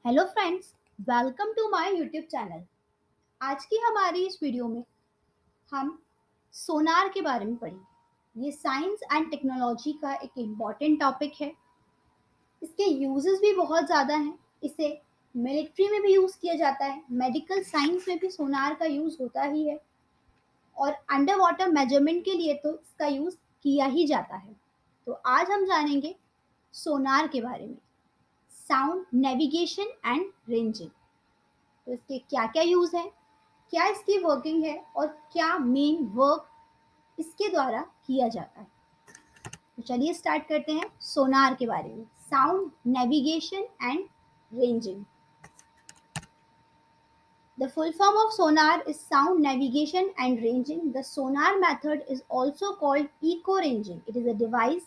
Hello friends, welcome to my YouTube channel. आज की हमारी इस वीडियो में हम सोनार के बारे में पढ़ेंगे। ये साइंस एंड टेक्नोलॉजी का एक इम्पॉर्टेंट टॉपिक है। इसके यूजेस भी बहुत ज़्यादा हैं। इसे मिलिट्री में भी यूज़ किया जाता है, मेडिकल साइंस में भी सोनार का यूज़ होता ही है और अंडर वाटर मेजरमेंट के लिए तो इसका यूज़ किया ही जाता है। तो आज हम जानेंगे सोनार के बारे में, साउंड नेविगेशन एंड रेंजिंग। तो इसके क्या-क्या यूज़ हैं, क्या इसकी वर्किंग है और क्या मेन वर्क इसके द्वारा किया जाता है। तो चलिए स्टार्ट करते हैं सोनार के बारे में, sound navigation and ranging. The full form of sonar is sound navigation and ranging. The sonar method is also called echo-ranging. It is a device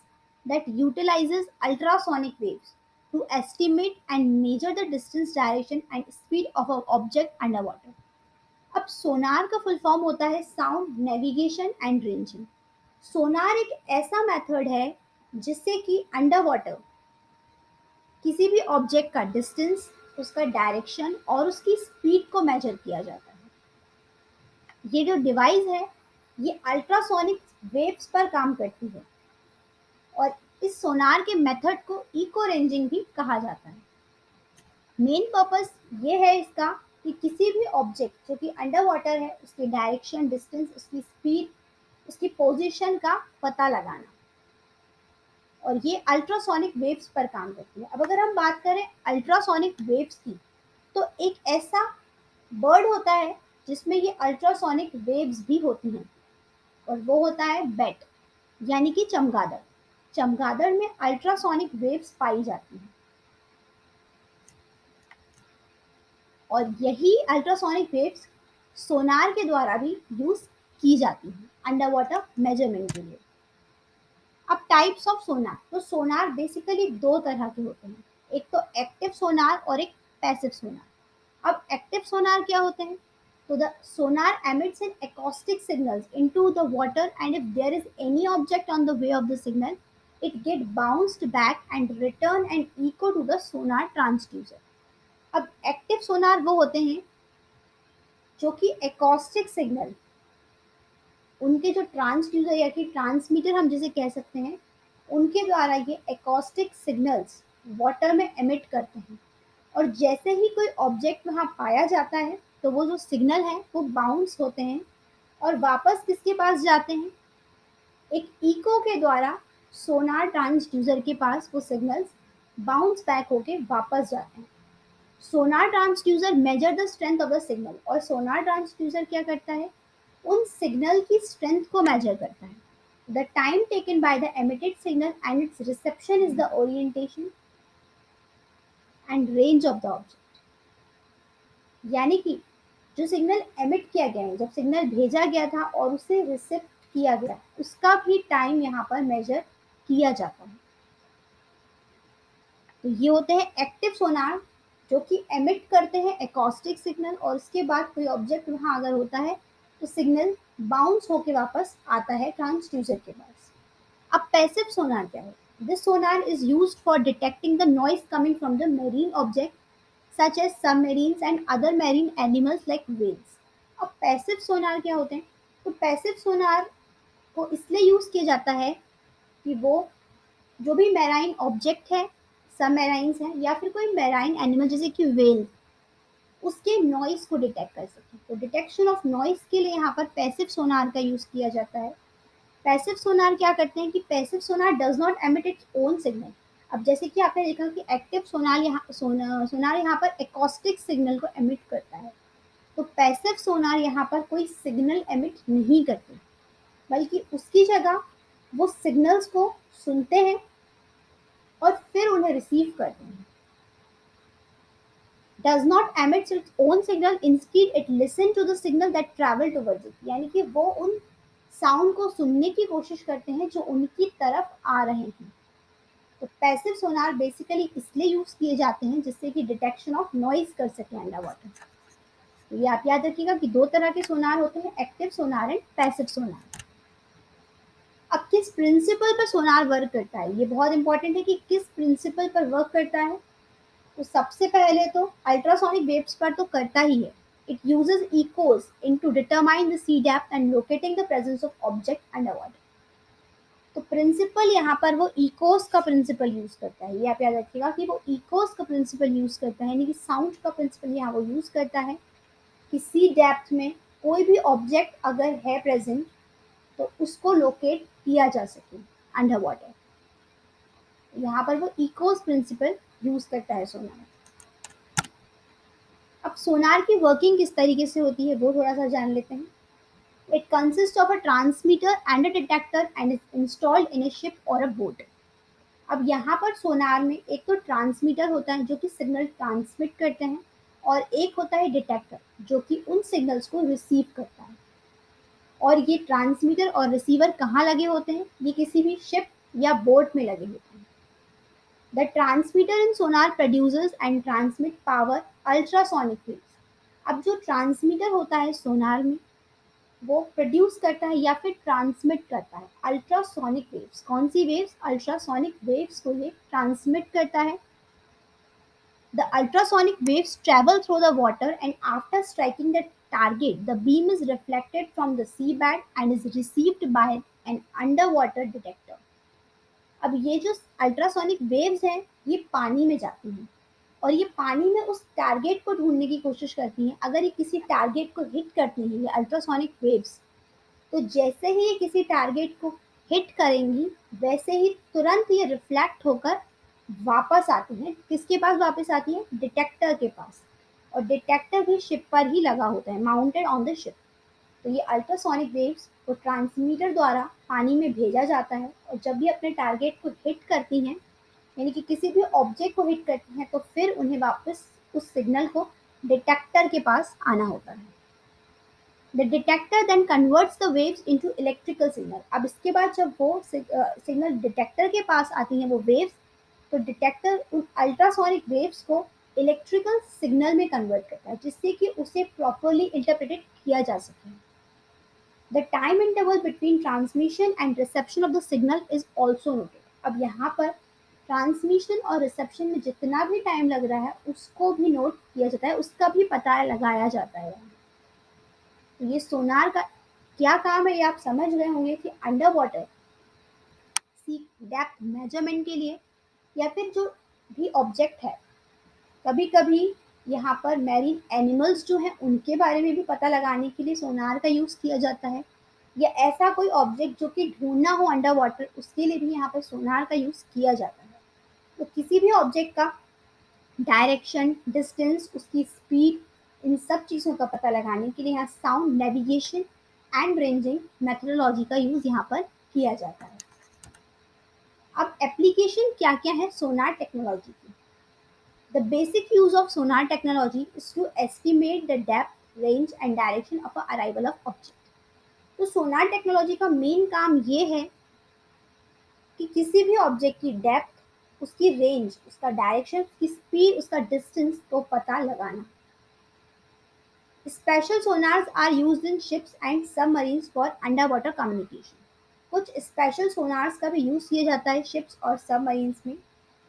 that utilizes ultrasonic waves to estimate and measure the distance, direction and speed of an object underwater. अब सोनार का full form होता है sound navigation and ranging. सोनार एक ऐसा method है जिससे कि under water किसी भी ऑब्जेक्ट का डिस्टेंस, उसका डायरेक्शन और उसकी स्पीड को मेजर किया जाता है। ये जो डिवाइस है ये अल्ट्रासोनिक वेव्स पर काम करती है और इस सोनार के मेथड को इको रेंजिंग भी कहा जाता है। मेन पर्पस ये है इसका कि किसी भी ऑब्जेक्ट जो कि अंडर वाटर है उसकी डायरेक्शन, डिस्टेंस, उसकी स्पीड, उसकी पोजीशन का पता लगाना। और ये अल्ट्रासोनिक वेव्स पर काम करती है। अब अगर हम बात करें अल्ट्रासोनिक वेव्स की, तो एक ऐसा बर्ड होता है जिसमें ये अल्ट्रासोनिक वेव्स भी होती हैं और वो होता है बैट, यानी कि चमगादड़। चमगादड़ में अल्ट्रासोनिक वेव्स पाई जाती हैं और यही अल्ट्रासोनिक वेव्स सोनार के द्वारा भी यूज की जाती हैं अंडर वाटर मेजरमेंट के लिए। अब टाइप्स ऑफ सोनार, तो सोनार बेसिकली दो तरह के होते हैं, एक तो एक्टिव सोनार और एक पैसिव सोनार। अब एक्टिव सोनार क्या होते हैं? तो the Sonar emits an acoustic signals into the water and if there is any object on the way of the signal, it get bounced back and return an echo to the sonar transducer. अब active सोनार वो होते हैं जो कि acoustic signal, उनके जो transducer या कि ट्रांसमीटर हम जिसे कह सकते हैं, उनके द्वारा ये एकॉस्टिक सिग्नल्स वाटर में एमिट करते हैं और जैसे ही कोई ऑब्जेक्ट वहाँ पाया जाता है तो वो जो सिग्नल है वो बाउंस होते हैं और वापस किसके पास जाते हैं, एक इको के द्वारा सोनार ट्रांसड्यूसर के पास वो सिग्नल्स बाउंस बैक होके वापस जाते हैं। Sonar transducer measure the strength of the signal और सोनार ट्रांसड्यूसर क्या करता है, उन सिग्नल की स्ट्रेंथ को मेजर करता है। The time taken by the emitted signal and it's reception is the orientation and range of the object. यानी कि जो सिग्नल एमिट किया गया है, जब सिग्नल भेजा गया था और उसे रिसेप्ट किया गया, उसका भी टाइम यहाँ पर मेजर किया जाता है। तो ये होते हैं एक्टिव सोनार जो कि एमिट करते हैं एकॉस्टिक सिग्नल और उसके बाद कोई ऑब्जेक्ट वहाँ अगर होता है तो सिग्नल बाउंस होके वापस आता है ट्रांसड्यूसर के पास। अब पैसिव सोनार क्या है? This sonar is used for detecting the noise coming from the marine object such as submarines and other marine animals like whales. अब पैसिव सोनार क्या होते हैं? तो पैसिव सोनार को इसलिए यूज किया जाता है कि वो जो भी मैराइन ऑब्जेक्ट है, सबमराइन्स हैं या फिर कोई मैराइन एनिमल जैसे कि व्हेल, उसके नॉइस को डिटेक्ट कर सके। तो डिटेक्शन ऑफ नॉइस के लिए यहाँ पर पैसिव सोनार का यूज किया जाता है। पैसिव सोनार क्या करते हैं कि passive Sonar does not emit its own signal. अब जैसे कि आपने देखा कि एक्टिव सोनार यहाँ पर एकॉस्टिक सिग्नल को एमिट करता है, तो पैसिव सोनार यहाँ पर कोई सिग्नल एमिट नहीं करते, बल्कि उसकी जगह वो सिग्नल्स को सुनते हैं और फिर उन्हें रिसीव करते हैं। Does not emit its own signal, instead it listen to the signal that travel towards it। यानी कि वो उन साउंड को सुनने की कोशिश करते हैं जो उनकी तरफ आ रहे हैं। तो पैसिव सोनार बेसिकली इसलिए यूज किए जाते हैं जिससे कि डिटेक्शन ऑफ नॉइज कर सके अंडर वाटर। तो ये आप याद रखिएगा कि दो तरह के सोनार होते हैं, एक्टिव सोनार एंड पैसिव सोनार। अब किस प्रिंसिपल पर सोनार वर्क करता है, ये बहुत इंपॉर्टेंट है कि किस प्रिंसिपल पर वर्क करता है। तो सबसे पहले तो अल्ट्रासोनिक वेव्स पर तो करता ही है. It uses echoes in to determine the sea depth and locating the presence of object under water. तो प्रिंसिपल यहाँ पर वो इकोस का प्रिंसिपल यूज करता है. ये आप याद रखिएगा कि वो इकोस का प्रिंसिपल यूज करता है, यानी कि साउंड का प्रिंसिपल यहाँ वो यूज करता है कि सी डेप्थ में कोई भी ऑब्जेक्ट अगर है प्रेजेंट तो उसको लोकेट किया जा सके अंडर वाटर. यहाँ पर वो इकोस प्रिंसिपल यूज करता है सोनार. अब सोनार की वर्किंग किस तरीके से होती है वो थोड़ा सा जान लेते हैं. It consist of a transmitter and a detector and is installed in a ship और अ बोट. अब यहाँ पर सोनार में एक तो ट्रांसमीटर होता है जो कि सिग्नल ट्रांसमिट करते हैं, और एक होता है डिटेक्टर जो कि उन सिग्नल्स को रिसीव करता है. और ये ट्रांसमीटर और रिसीवर कहाँ लगे होते हैं? ये किसी भी शिप या बोट में लगे होते हैं. The transmitter in Sonar produces and transmit power ultrasonic waves. अब जो ट्रांसमीटर होता है सोनार में वो प्रोड्यूस करता है या फिर ट्रांसमिट करता है अल्ट्रासोनिक वेव्स. कौन सी वेव्स? अल्ट्रासोनिक वेव्स को ये ट्रांसमिट करता है. The ultrasonic waves travel through the water, and after striking the target, the beam is reflected from the seabed and is received by an underwater detector. अब ये जो ultrasonic waves हैं ये पानी में जाती हैं और ये पानी में उस टारगेट को ढूंढने की कोशिश करती हैं. अगर ये किसी टारगेट को हिट करती हैं ये अल्ट्रासोनिक वेव्स, तो जैसे ही ये किसी टारगेट को हिट करेंगी वैसे ही तुरंत ये रिफ्लेक्ट होकर वापस आती हैं. किसके पास वापस आती है? डिटेक्टर के पास. और डिटेक्टर भी शिप पर ही लगा होता है, माउंटेड ऑन द शिप. तो ये अल्ट्रासोनिक वेव्स को ट्रांसमीटर द्वारा पानी में भेजा जाता है और जब भी अपने टारगेट को हिट करती हैं, यानी कि किसी भी ऑब्जेक्ट को हिट करती हैं, तो फिर उन्हें वापस उस सिग्नल को डिटेक्टर के पास आना होता है. The detector then converts the waves into electrical signal. अब इसके बाद जब वो सिग्नल डिटेक्टर के पास आती हैं वो वेव्स, तो डिटेक्टर उन अल्ट्रासोनिक वेव्स को इलेक्ट्रिकल सिग्नल में कन्वर्ट करता है जिससे कि उसे प्रॉपरली इंटरप्रेटेड किया जा सके. The time interval between transmission and reception of the signal is also noted. अब यहाँ पर ट्रांसमिशन और रिसेप्शन में जितना भी टाइम लग रहा है उसको भी नोट किया जाता है, उसका भी पता लगाया जाता है. तो ये सोनार का क्या काम है ये आप समझ गए होंगे कि अंडर वाटर सी डेप्थ मेजरमेंट के लिए या फिर जो भी ऑब्जेक्ट है, कभी कभी यहाँ पर मैरीन एनिमल्स जो हैं उनके बारे में भी पता लगाने के लिए सोनार का यूज़ किया जाता है, या ऐसा कोई ऑब्जेक्ट जो कि ढूंढना हो अंडर वाटर उसके लिए भी यहाँ पर सोनार का यूज़ किया जाता है. तो किसी भी ऑब्जेक्ट का डायरेक्शन, डिस्टेंस, उसकी स्पीड, इन सब चीज़ों का पता लगाने के लिए यहाँ sound navigation and ranging methodology का यूज़ यहाँ पर किया जाता है. अब एप्लीकेशन क्या क्या है सोनार टेक्नोलॉजी की? The basic use of sonar technology is to estimate the depth, range and direction of arrival of object. तो सोनार टेक्नोलॉजी का मेन काम ये है कि किसी भी ऑब्जेक्ट की डेप्थ, उसकी रेंज, उसका डायरेक्शन, उसकी स्पीड, उसका डिस्टेंस को पता लगाना. Special sonars are used in ships and submarines for underwater communication. कुछ स्पेशल सोनार्स का भी यूज़ किया जाता है शिप्स और सबमरीन्स में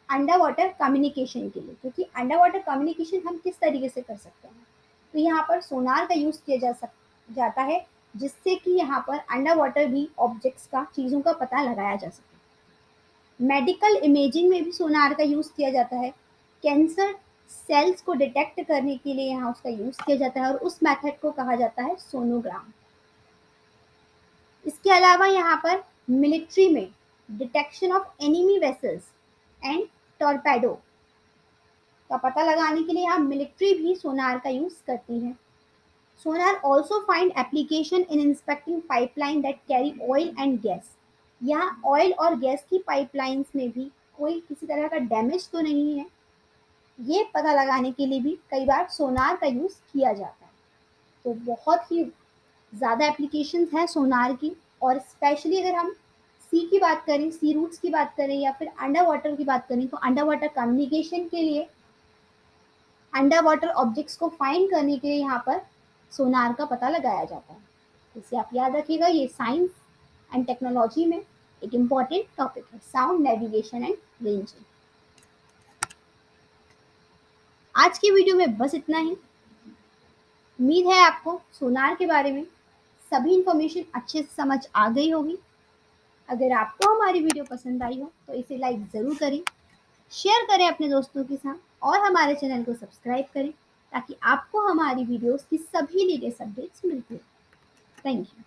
अंडर वाटर कम्युनिकेशन के लिए. क्योंकि अंडर वाटर कम्युनिकेशन हम किस तरीके से कर सकते हैं, तो यहाँ पर सोनार का यूज़ किया जाता है जिससे कि यहाँ पर अंडर वाटर भी ऑब्जेक्ट्स का, चीज़ों का पता लगाया जा सके. मेडिकल इमेजिंग में भी सोनार का यूज़ किया जाता है. कैंसर सेल्स को डिटेक्ट करने के लिए यहाँ उसका यूज़ किया जाता है और उस मेथड को कहा जाता है सोनोग्राम. इसके अलावा यहाँ पर मिलिट्री में detection of enemy vessels and torpedo का पता लगाने के लिए यहाँ मिलिट्री भी सोनार का यूज़ करती है. Sonar also find application in inspecting pipeline that carry oil and gas. यहाँ ऑयल और गैस की पाइपलाइंस में भी कोई किसी तरह का डैमेज तो नहीं है, ये पता लगाने के लिए भी कई बार सोनार का यूज़ किया जाता है. तो बहुत ही ज़्यादा एप्लीकेशंस हैं सोनार की. और स्पेशली अगर हम सी की बात करें, सी रूट्स की बात करें या फिर अंडर वाटर की बात करें, तो अंडर वाटर कम्युनिकेशन के लिए, अंडर वाटर ऑब्जेक्ट्स को फाइंड करने के लिए यहाँ पर सोनार का पता लगाया जाता है. इसे आप याद रखिएगा, ये साइंस एंड टेक्नोलॉजी में एक इम्पॉर्टेंट टॉपिक है, साउंड नेविगेशन एंड रेंजिंग. आज की वीडियो में बस इतना ही। उम्मीद है आपको सोनार के बारे में सभी इंफॉर्मेशन अच्छे से समझ आ गई होगी। अगर आपको हमारी वीडियो पसंद आई हो तो इसे लाइक ज़रूर करें, शेयर करें अपने दोस्तों के साथ और हमारे चैनल को सब्सक्राइब करें ताकि आपको हमारी वीडियोस की सभी लेटेस्ट अपडेट्स मिलती रहें। Thank you.